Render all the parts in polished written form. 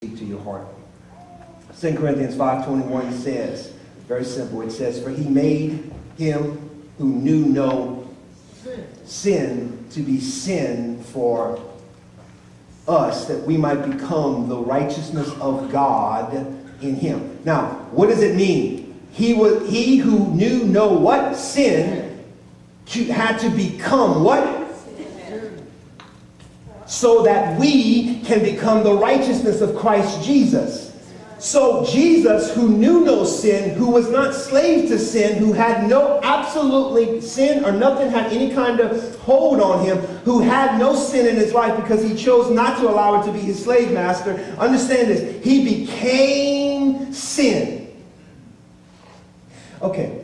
speak to your heart. 2 Corinthians 5:21 says, very simple, it says, "For he made him who knew no sin to be sin for us, that we might become the righteousness of God in him." Now, what does it mean? He who knew no what? Sin, had to become what? So that we can become the righteousness of Christ Jesus. So Jesus, who knew no sin, who was not slave to sin, who had no absolutely sin or nothing had any kind of hold on him, who had no sin in his life because he chose not to allow it to be his slave master. Understand this. He became sin. Okay.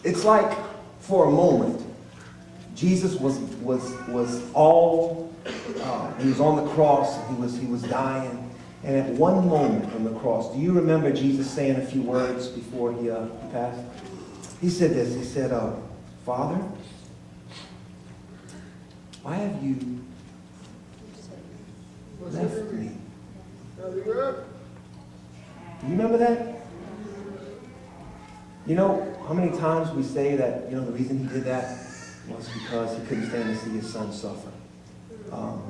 It's like for a moment, Jesus was all. He was on the cross. He was dying, and at one moment on the cross, do you remember Jesus saying a few words before he passed? He said this. He said, "Father, why have you left me?" Do you remember that? You know how many times we say that, the reason he did that was because he couldn't stand to see his son suffer.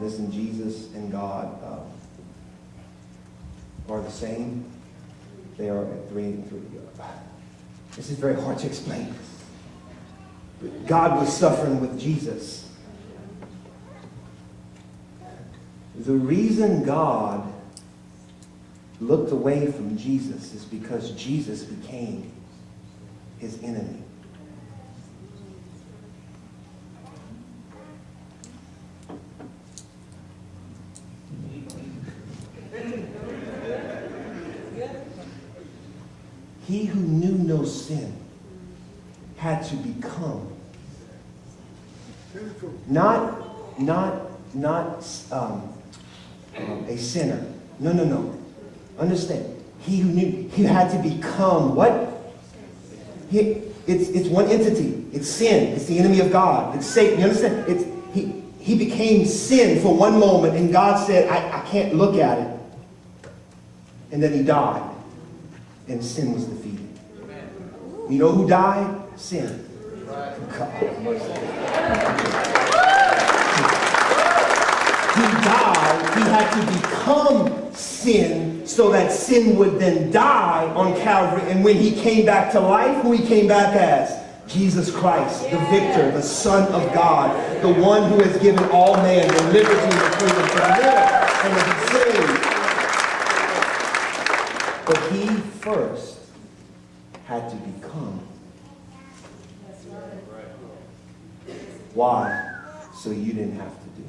Listen, Jesus and God are the same. They are at 3 and 3. This is very hard to explain. But God was suffering with Jesus. The reason God looked away from Jesus is because Jesus became his enemy. He who knew no sin had to become not a sinner. No. Understand. He who knew, he had to become what? It's one entity. It's sin. It's the enemy of God. It's Satan. You understand? He became sin for one moment, and God said, I can't look at it. And then he died. And sin was defeated. You know who died? Sin. God. He died. He had to become sin so that sin would then die on Calvary. And when he came back to life, who he came back as? Jesus Christ, the victor, the Son of God, the one who has given all man the liberty and the freedom to live and to be saved. But he first had to become. Why? So you didn't have to do it.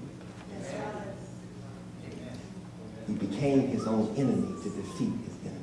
He became his own enemy to defeat his enemy.